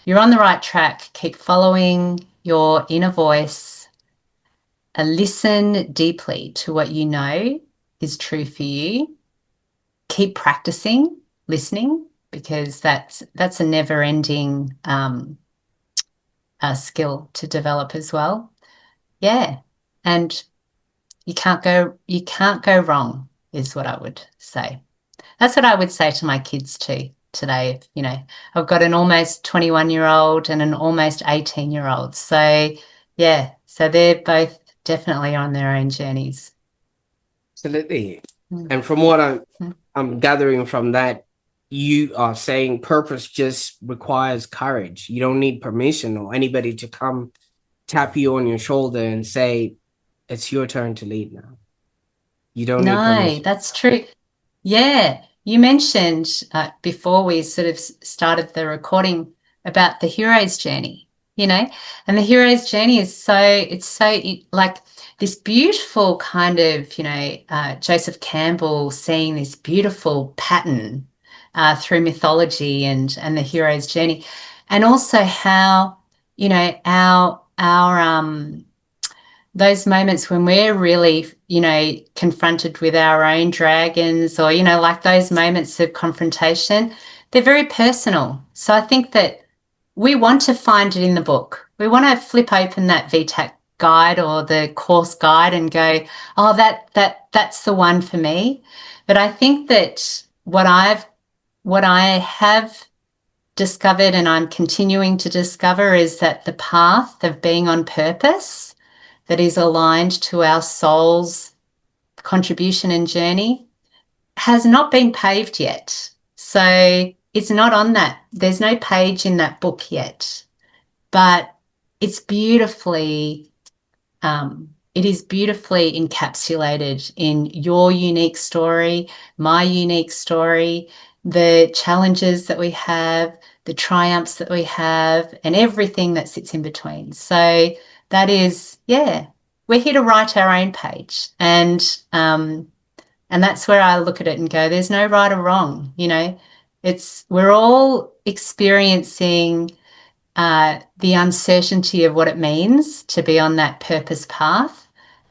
you're on the right track. Keep following your inner voice. Listen deeply to what you know is true for you. Keep practicing listening, because that's a never-ending skill to develop as well. Yeah, and you can't go wrong, is what I would say. That's what I would say to my kids too today. You know, I've got an almost 21-year-old and an almost 18-year-old. So yeah, so they're both definitely on their own journeys. Absolutely. Mm. And from what I'm gathering from that, you are saying purpose just requires courage. You don't need permission or anybody to come tap you on your shoulder and say, it's your turn to lead now. You don't need No, permission. that's true. Yeah, you mentioned before we sort of started the recording about the hero's journey, you know, and the hero's journey is so like this beautiful kind of, you know, Joseph Campbell seeing this beautiful pattern through mythology and the hero's journey, and also how, you know, our those moments when we're really, you know, confronted with our own dragons, or, you know, like those moments of confrontation, they're very personal. So I think that we want to find it in the book. We want to flip open that VTAC guide or the course guide and go, oh, that's the one for me. But I think that what I have discovered, and I'm continuing to discover, is that the path of being on purpose that is aligned to our soul's contribution and journey has not been paved yet. So it's not on that. There's no page in that book yet, but it's beautifully, it is beautifully encapsulated in your unique story, my unique story, the challenges that we have, the triumphs that we have, and everything that sits in between. So that is, yeah, we're here to write our own page. And that's where I look at it and go, there's no right or wrong, you know. We're all experiencing the uncertainty of what it means to be on that purpose path.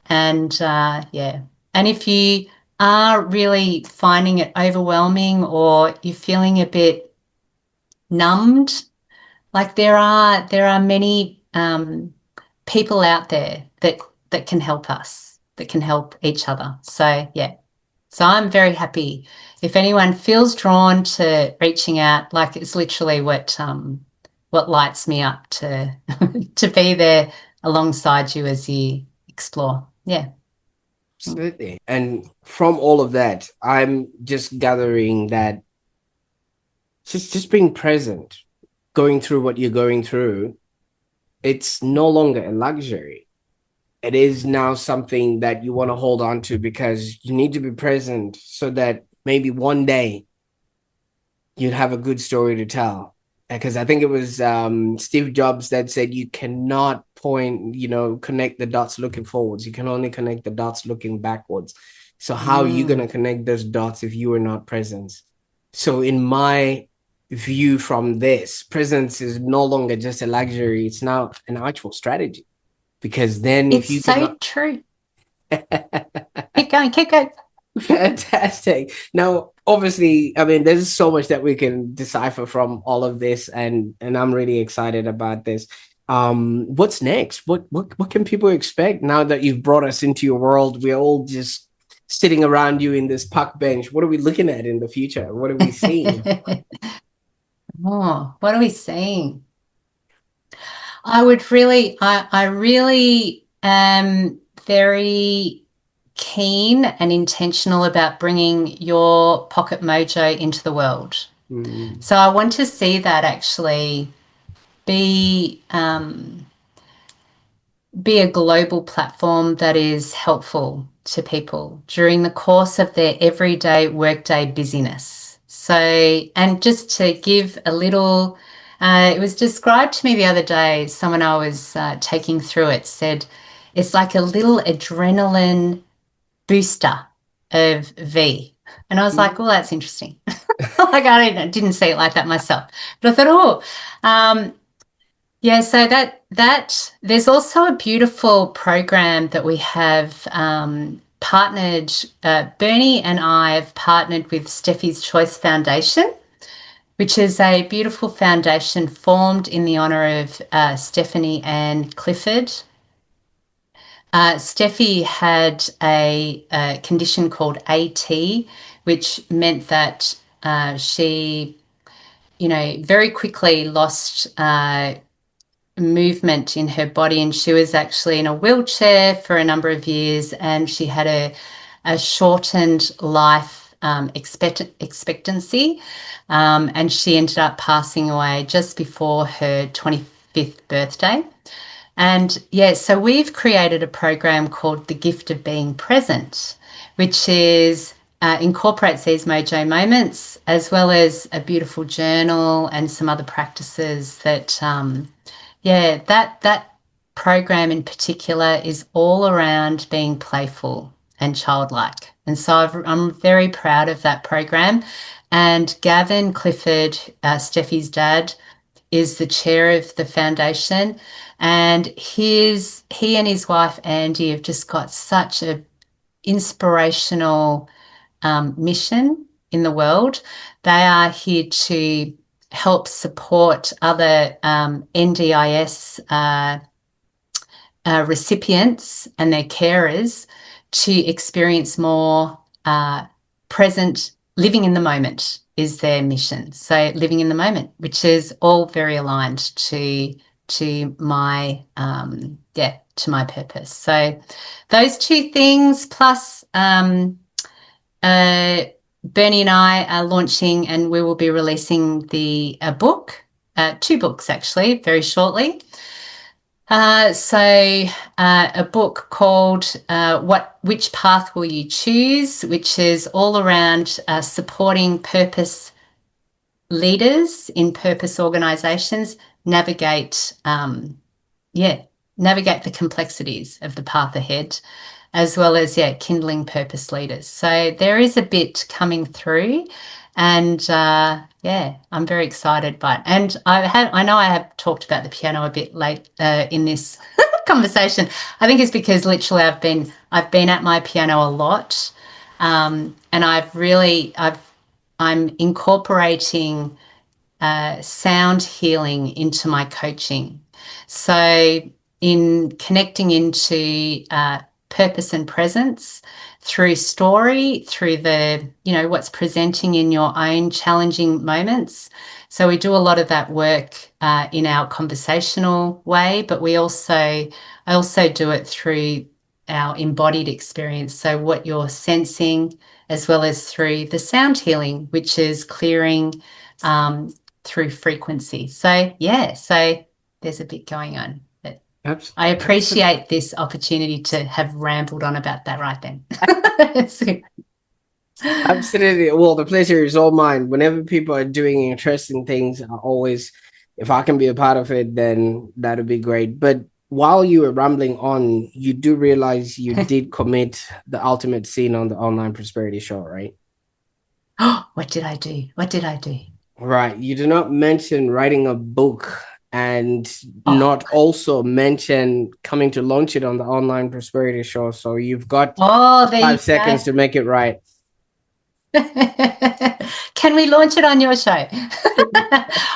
And yeah, and if you are really finding it overwhelming, or you're feeling a bit numbed, like there are many people out there that can help us, that can help each other. So yeah, so I'm very happy if anyone feels drawn to reaching out. Like, it's literally what lights me up to to be there alongside you as you explore. Yeah. Absolutely. And from all of that, I'm just gathering that just being present, going through what you're going through, it's no longer a luxury. It is now something that you want to hold on to, because you need to be present so that maybe one day you'd have a good story to tell. Because I think it was Steve Jobs that said you cannot connect the dots looking forwards. You can only connect the dots looking backwards. So how are you going to connect those dots if you are not present? So in my view from this, presence is no longer just a luxury. It's now an actual strategy. Because then It's if you so cannot... true. Keep going, keep going. Fantastic. Now, obviously, I mean, there's so much that we can decipher from all of this, and I'm really excited about this. What's next? What can people expect now that you've brought us into your world? We're all just sitting around you in this park bench. What are we looking at in the future? What are we seeing? Oh, what are we seeing? I really am very keen and intentional about bringing your pocket mojo into the world. So I want to see that actually be a global platform that is helpful to people during the course of their everyday workday busyness. So, and just to give a little, it was described to me the other day, someone I was taking through it said, it's like a little adrenaline booster of V. And I was like, oh, that's interesting. Like, I didn't see it like that myself. But I thought, yeah, so that there's also a beautiful program that we have partnered, Bernie and I have partnered with Steffi's Choice Foundation, which is a beautiful foundation formed in the honour of Stephanie Ann Clifford. Steffi had a condition called AT, which meant that she, very quickly lost movement in her body, and she was actually in a wheelchair for a number of years, and she had a shortened life expectancy, and she ended up passing away just before her 25th birthday. And so we've created a program called The Gift of Being Present, which is incorporates these Mojo Moments, as well as a beautiful journal and some other practices that that program in particular is all around being playful and childlike. And so I'm very proud of that program. And Gavin Clifford, Steffi's dad, is the chair of the foundation. And he and his wife Andy have just got such a inspirational mission in the world. They are here to help support other NDIS recipients and their carers to experience more present living in the moment is their mission. So living in the moment, which is all very aligned to my to my purpose. So those two things plus Bernie and I are launching, and we will be releasing a book, two books actually, very shortly. A book called Which Path Will You Choose, which is all around supporting purpose leaders in purpose organizations navigate the complexities of the path ahead, as well as kindling purpose leaders. So there is a bit coming through, and I'm very excited by it. And I know I have talked about the piano a bit late in this conversation. I think it's because literally I've been at my piano a lot, and I'm incorporating sound healing into my coaching. So in connecting into purpose and presence through story, through the, what's presenting in your own challenging moments. So we do a lot of that work in our conversational way, but I also do it through our embodied experience. So what you're sensing, as well as through the sound healing, which is clearing through frequency. So there's a bit going on. But I appreciate this opportunity to have rambled on about that right then. Absolutely. Well, the pleasure is all mine. Whenever people are doing interesting things, I always, if I can be a part of it, then that would be great. But while you were rambling on, you do realize you did commit the ultimate sin on the Online Prosperity Show, right? Oh, what did I do? Right. You do not mention writing a book, and not also mention coming to launch it on the Online Prosperity Show. So you've got 5 seconds to make it right. Can we launch it on your show?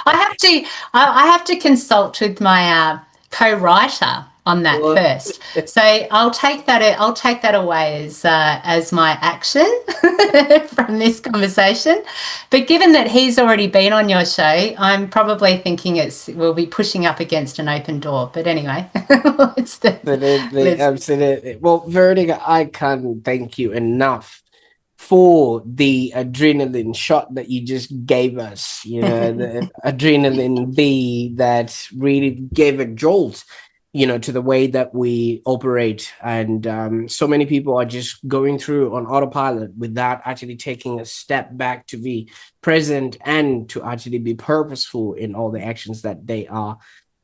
I have to consult with my co-writer on that first. So I'll take that away as my action from this conversation. But given that he's already been on your show, I'm probably thinking we'll be pushing up against an open door. But anyway, absolutely. Well, Veronica, I can't thank you enough for the adrenaline shot that you just gave us, the adrenaline B that really gave a jolt, to the way that we operate. And so many people are just going through on autopilot without actually taking a step back to be present and to actually be purposeful in all the actions that they are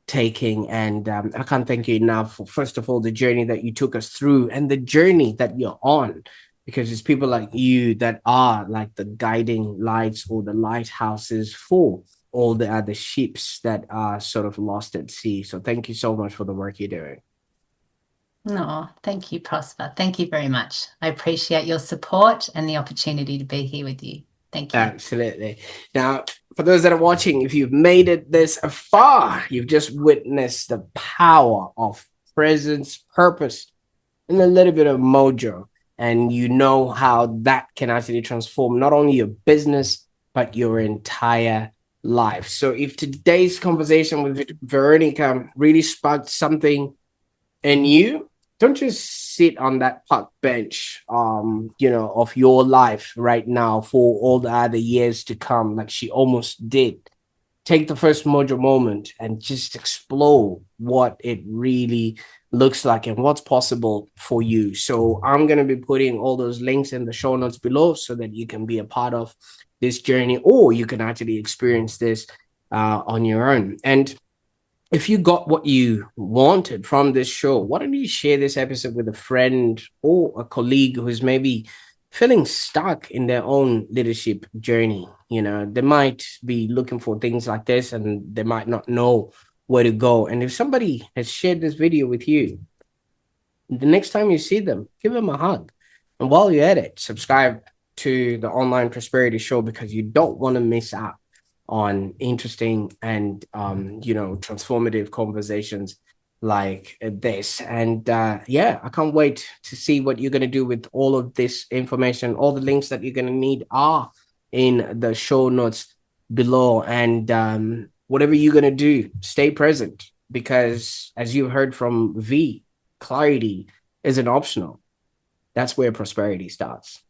taking. And I can't thank you enough for, first of all, the journey that you took us through and the journey that you're on, because it's people like you that are like the guiding lights or the lighthouses for all the other ships that are sort of lost at sea. So thank you so much for the work you're doing. No, thank you, Prosper. Thank you very much. I appreciate your support and the opportunity to be here with you. Thank you. Absolutely. Now, for those that are watching, if you've made it this far, you've just witnessed the power of presence, purpose, and a little bit of mojo. And you know how that can actually transform not only your business, but your entire life. So if today's conversation with Veronica really sparked something in you, don't just sit on that park bench, of your life right now for all the other years to come, like she almost did. Take the first mojo moment and just explore what it really looks like and what's possible for you. So I'm going to be putting all those links in the show notes below so that you can be a part of this journey, or you can actually experience this on your own. And if you got what you wanted from this show, why don't you share this episode with a friend or a colleague who's maybe feeling stuck in their own leadership journey? They might be looking for things like this and they might not know where to go. And if somebody has shared this video with you, the next time you see them, give them a hug. And while you're at it, subscribe to the Online Prosperity Show, because you don't want to miss out on interesting and transformative conversations like this. And yeah, I can't wait to see what you're going to do with all of this information. All the links that you're going to need are in the show notes below. And whatever you're going to do, stay present, because as you heard from V, clarity isn't optional. That's where prosperity starts.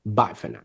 Bye for now.